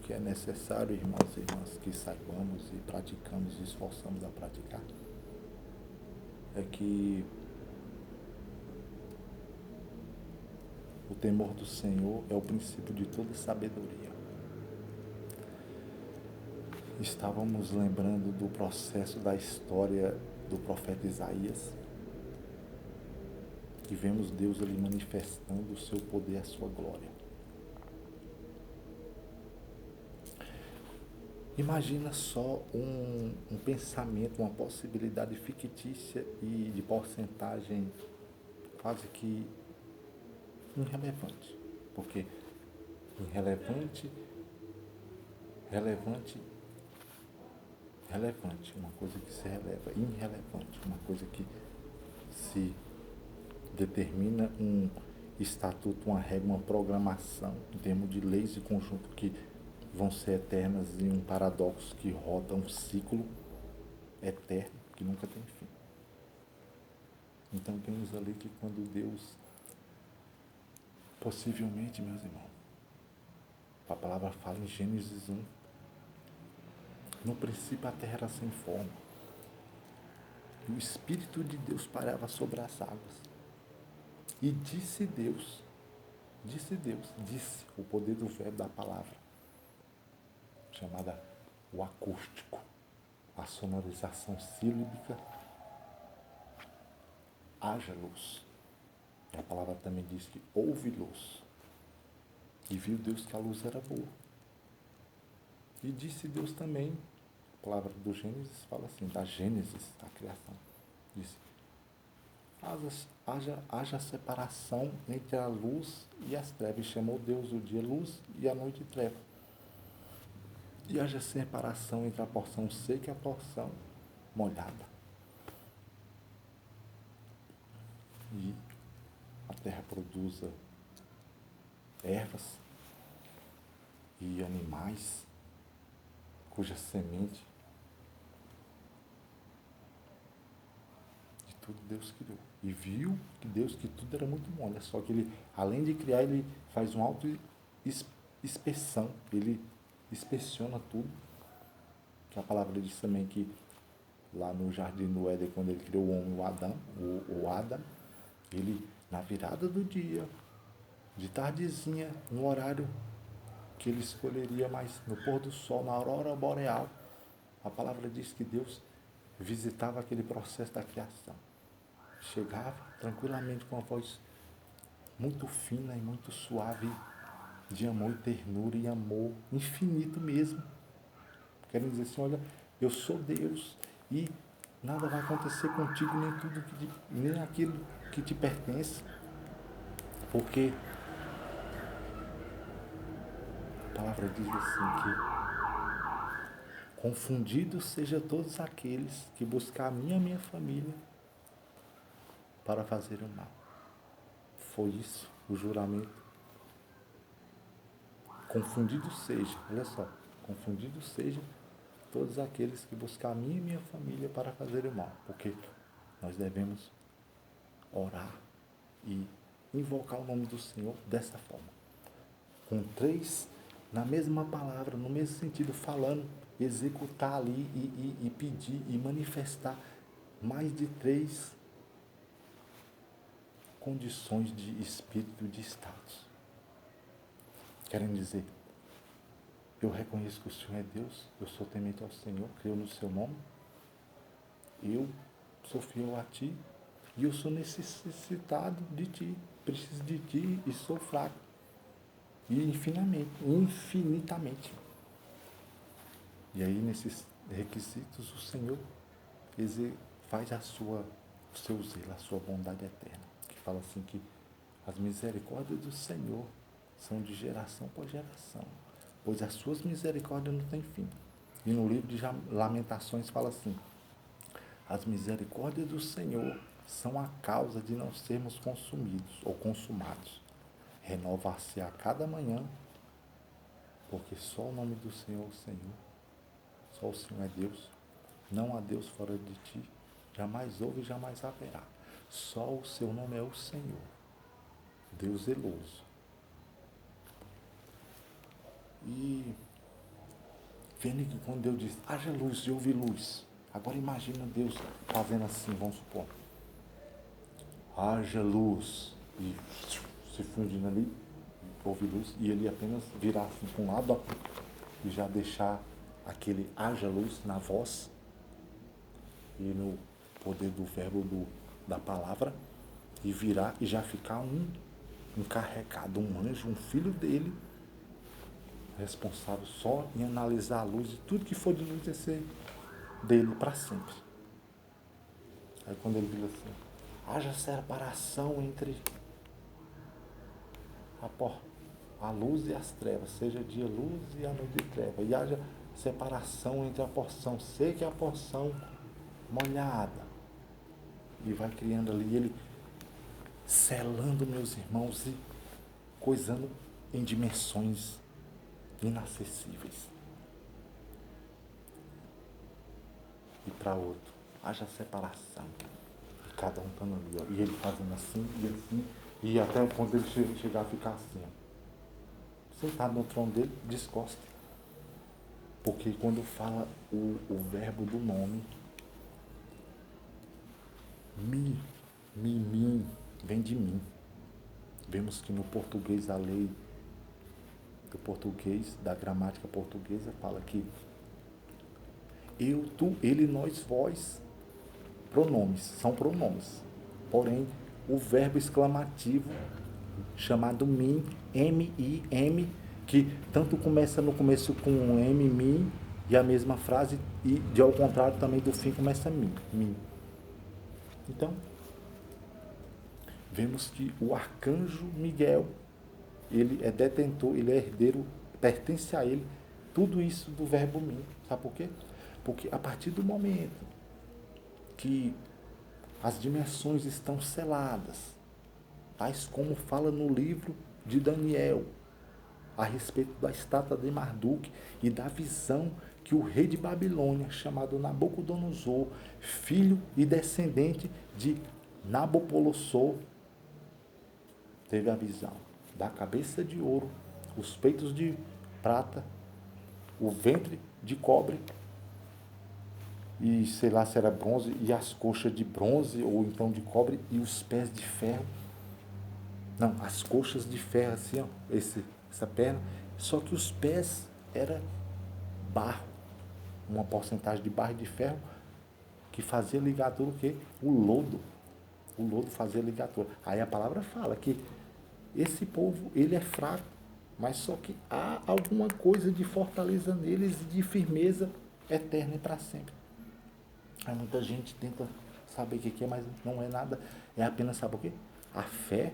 que é necessário, irmãos e irmãs, que saibamos e praticamos e esforçamos a praticar, é que o temor do Senhor é o princípio de toda sabedoria. Estávamos lembrando do processo da história do profeta Isaías, e vemos Deus ali manifestando o seu poder, a sua glória. Imagina só um pensamento, uma possibilidade fictícia e de porcentagem quase que irrelevante. Porque irrelevante, relevante, relevante, uma coisa que se releva, irrelevante, uma coisa que se determina um estatuto, uma regra, uma programação em termos de leis de conjunto que vão ser eternas e um paradoxo que roda um ciclo eterno que nunca tem fim. Então vemos ali que quando Deus, possivelmente, meus irmãos, a palavra fala em Gênesis 1, no princípio a terra era sem forma, e o Espírito de Deus pairava sobre as águas. E disse o poder do verbo da palavra, chamada o acústico, a sonorização sílbica, haja luz. E a palavra também diz que houve luz. E viu Deus que a luz era boa. E disse Deus também, a palavra do Gênesis fala assim, da Gênesis, da criação, disse, haja separação entre a luz e as trevas. E chamou Deus o dia luz e a noite treva. E haja separação entre a porção seca e a porção molhada. E a terra produza ervas e animais cuja semente de tudo Deus criou. E viu que Deus que tudo era muito bom. Olha só que ele, além de criar, ele faz uma auto-inspeção. Ele inspeciona tudo. Que a palavra diz também que lá no jardim do Éden, quando ele criou o homem, o Adão, ele, na virada do dia, de tardezinha, no horário que ele escolheria, mas no pôr do sol, na aurora boreal, a palavra diz que Deus visitava aquele processo da criação. Chegava tranquilamente com uma voz muito fina e muito suave, de amor e ternura e amor infinito mesmo. Querem dizer assim, olha, eu sou Deus e nada vai acontecer contigo, nem aquilo que te pertence, porque a palavra diz assim que confundidos sejam todos aqueles que buscar a minha família para fazer o mal. Foi isso o juramento. Confundido seja, olha só, confundido seja todos aqueles que buscar a minha família para fazer o mal, porque nós devemos orar e invocar o nome do Senhor dessa forma, com três na mesma palavra, no mesmo sentido, falando, executar ali e pedir e manifestar mais de três condições de espírito, de status. Querem dizer, eu reconheço que o Senhor é Deus, eu sou temente ao Senhor, creio no seu nome, eu sou fiel a ti e eu sou necessitado de ti, preciso de ti e sou fraco. E infinitamente. E aí, nesses requisitos, o Senhor faz o seu zelo, a sua bondade eterna. Que fala assim que as misericórdias do Senhor são de geração por geração, pois as suas misericórdias não têm fim. E no livro de Lamentações fala assim, as misericórdias do Senhor são a causa de não sermos consumidos ou consumados. Renovar-se a cada manhã, porque só o nome do Senhor é o Senhor, só o Senhor é Deus, não há Deus fora de ti, jamais houve e jamais haverá. Só o seu nome é o Senhor, Deus zeloso. E vendo que quando Deus diz, haja luz e houve luz. Agora imagina Deus fazendo assim, vamos supor. Haja luz. E se fundindo ali, houve luz. E ele apenas virar assim para um lado, ó, e já deixar aquele haja luz na voz e no poder do verbo da palavra, e virar e já ficar um encarregado, um anjo, um filho dele, responsável só em analisar a luz, e tudo que for de luz é ser dele para sempre. Aí quando ele diz assim, haja separação entre a luz e as trevas, seja dia luz e a noite treva, e haja separação entre a porção seca e a porção molhada, e vai criando ali, ele selando, meus irmãos, e coisando em dimensões inacessíveis. E para outro, haja separação. E cada um estando ali, ó, e ele fazendo assim, e até quando ele chegar a ficar assim, ó, sentado no trono dele, descosta. Porque quando fala o verbo do nome, mim, vem de mim. Vemos que no português, a lei do português, da gramática portuguesa, fala que eu, tu, ele, nós, vós, pronomes, são pronomes. Porém, o verbo exclamativo, chamado mim, M-I-M, que tanto começa no começo com M, mim, e a mesma frase, e de ao contrário também do fim começa mim. Então, vemos que o arcanjo Miguel, ele é detentor, ele é herdeiro, pertence a ele, tudo isso do verbo mim. Sabe por quê? Porque a partir do momento que as dimensões estão seladas, tais como fala no livro de Daniel, a respeito da estátua de Marduk e da visão que o rei de Babilônia, chamado Nabucodonosor, filho e descendente de Nabopolassar, teve a visão da cabeça de ouro, os peitos de prata, o ventre de cobre, e sei lá se era bronze, e as coxas de bronze ou então de cobre, e os pés de ferro. Não, as coxas de ferro assim, ó, essa perna, só que os pés era barro, uma porcentagem de barro e de ferro que fazia ligadura o quê? O lodo fazia ligadura. Aí a palavra fala que esse povo, ele é fraco, mas só que há alguma coisa de fortaleza neles, de firmeza eterna e para sempre. Aí muita gente tenta saber o que é, mas não é nada, é apenas, sabe o quê? A fé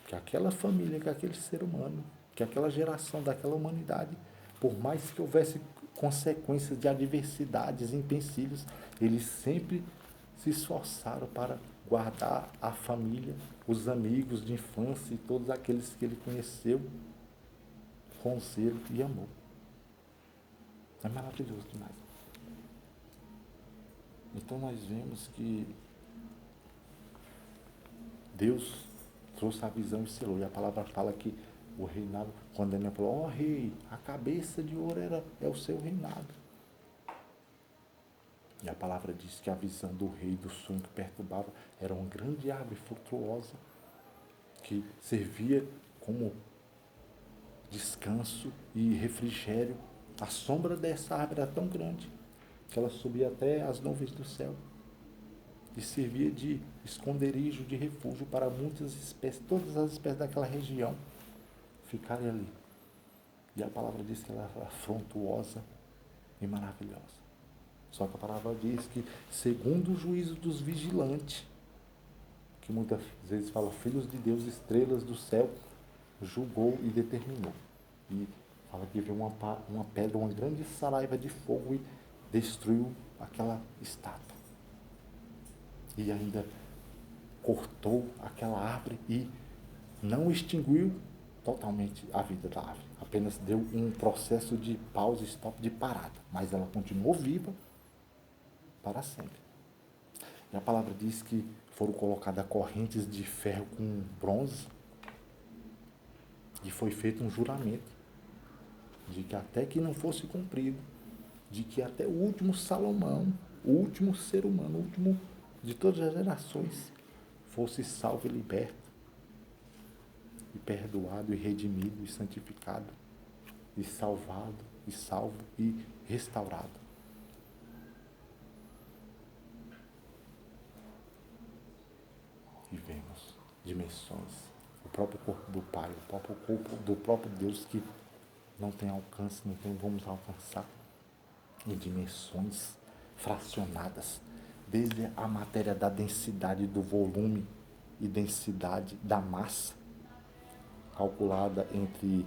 que aquela família, que aquele ser humano, que aquela geração daquela humanidade, por mais que houvesse consequências de adversidades, empecilhos, eles sempre se esforçaram para guardar a família, os amigos de infância e todos aqueles que ele conheceu com zelo e amor. É maravilhoso demais. Então nós vemos que Deus trouxe a visão e selou. E a palavra fala que o reinado, quando Daniel falou, rei, a cabeça de ouro é o seu reinado. E a palavra diz que a visão do rei, do sonho que perturbava, era uma grande árvore frutuosa que servia como descanso e refrigério. A sombra dessa árvore era tão grande que ela subia até as nuvens do céu e servia de esconderijo, de refúgio para muitas espécies, todas as espécies daquela região ficarem ali. E a palavra diz que ela era afrontosa e maravilhosa. Só que a palavra diz que, segundo o juízo dos vigilantes, que muitas vezes fala filhos de Deus, estrelas do céu, julgou e determinou. E fala que veio uma pedra, uma grande saraiva de fogo e destruiu aquela estátua. E ainda cortou aquela árvore e não extinguiu totalmente a vida da árvore. Apenas deu um processo de pausa, stop, de parada. Mas ela continuou viva para sempre. E a palavra diz que foram colocadas correntes de ferro com bronze e foi feito um juramento de que até que não fosse cumprido, de que até o último Salomão, o último ser humano, o último de todas as gerações, fosse salvo e liberto, e perdoado, e redimido, e santificado, e salvado, e salvo, e restaurado. E vemos dimensões, o próprio corpo do Pai, o próprio corpo do próprio Deus que não tem alcance, não tem, vamos alcançar em dimensões fracionadas, desde a matéria da densidade do volume e densidade da massa, calculada entre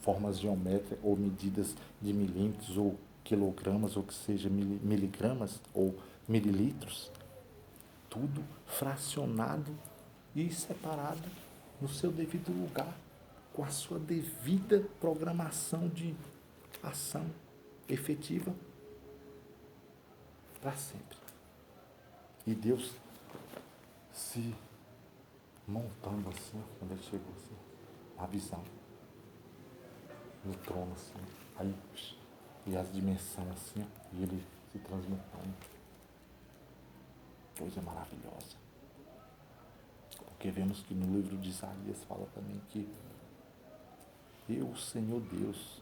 formas geométricas ou medidas de milímetros ou quilogramas, ou que seja miligramas ou mililitros, tudo fracionado e separado no seu devido lugar, com a sua devida programação de ação efetiva para sempre. E Deus se montando assim, quando ele chegou assim, a visão no trono assim, aí e as dimensões assim, e ele se transmutando. Coisa maravilhosa. Porque vemos que no livro de Isaías fala também que eu, Senhor Deus,